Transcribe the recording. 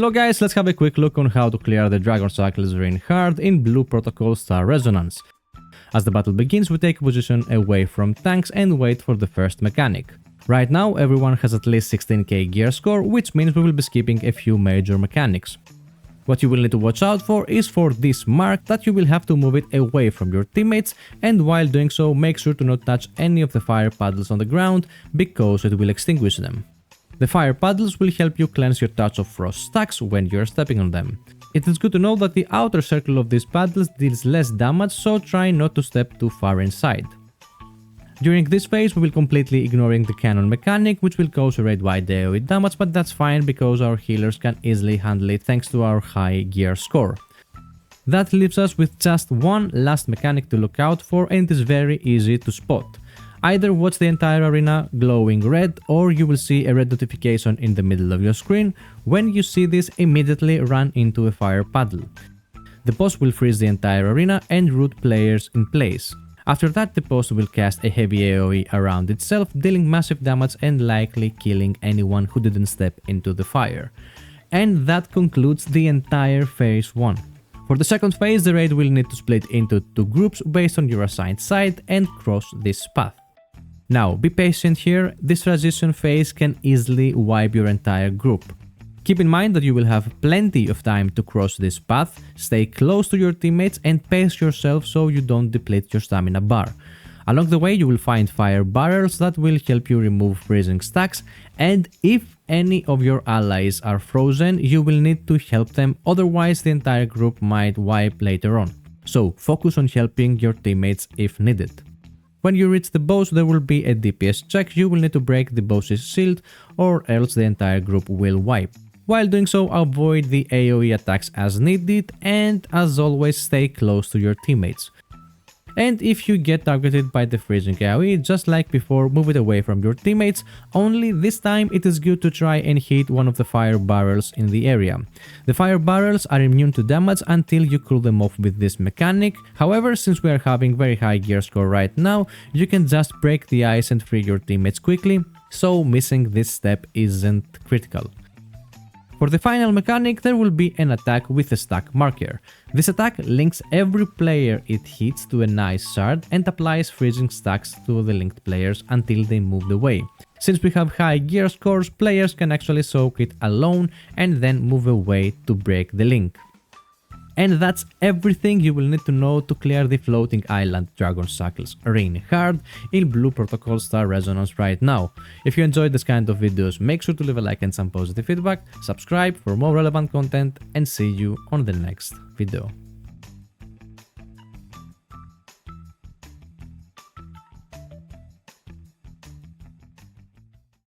Hello guys, let's have a quick look on how to clear the Dragon Shackles Rin Hard in Blue Protocol Star Resonance. As the battle begins, we take a position away from tanks and wait for the first mechanic. Right now everyone has at least 16k gear score, which means we will be skipping a few major mechanics. What you will need to watch out for is for this mark that you will have to move it away from your teammates, and while doing so make sure to not touch any of the fire paddles on the ground because it will extinguish them. The fire paddles will help you cleanse your touch of frost stacks when you are stepping on them. It is good to know that the outer circle of these paddles deals less damage, so try not to step too far inside. During this phase we will completely ignoring the cannon mechanic, which will cause a raid-wide AoE damage, but that's fine because our healers can easily handle it thanks to our high gear score. That leaves us with just one last mechanic to look out for, and it is very easy to spot. Either watch the entire arena glowing red, or you will see a red notification in the middle of your screen. When you see this, immediately run into a fire paddle. The boss will freeze the entire arena and root players in place. After that, the boss will cast a heavy AoE around itself, dealing massive damage and likely killing anyone who didn't step into the fire. And that concludes the entire phase 1. For the second phase, the raid will need to split into 2 groups based on your assigned side and cross this path. Now, be patient here, this transition phase can easily wipe your entire group. Keep in mind that you will have plenty of time to cross this path, stay close to your teammates and pace yourself so you don't deplete your stamina bar. Along the way you will find fire barrels that will help you remove freezing stacks, and if any of your allies are frozen, you will need to help them, otherwise the entire group might wipe later on. So focus on helping your teammates if needed. When you reach the boss, there will be a DPS check. You will need to break the boss's shield or else the entire group will wipe. While doing so, avoid the AoE attacks as needed, and as always stay close to your teammates. And if you get targeted by the freezing AoE, just like before, move it away from your teammates, only this time it is good to try and hit one of the fire barrels in the area. The fire barrels are immune to damage until you cool them off with this mechanic. However, since we are having very high gear score right now, you can just break the ice and free your teammates quickly, so missing this step isn't critical. For the final mechanic, there will be an attack with a stack marker. This attack links every player it hits to a nice shard and applies freezing stacks to the linked players until they move away. Since we have high gear scores, players can actually soak it alone and then move away to break the link. And that's everything you will need to know to clear the floating island Dragon Shackles Rin Hard in Blue Protocol Star Resonance right now. If you enjoyed this kind of videos, make sure to leave a like and some positive feedback, subscribe for more relevant content, and see you on the next video.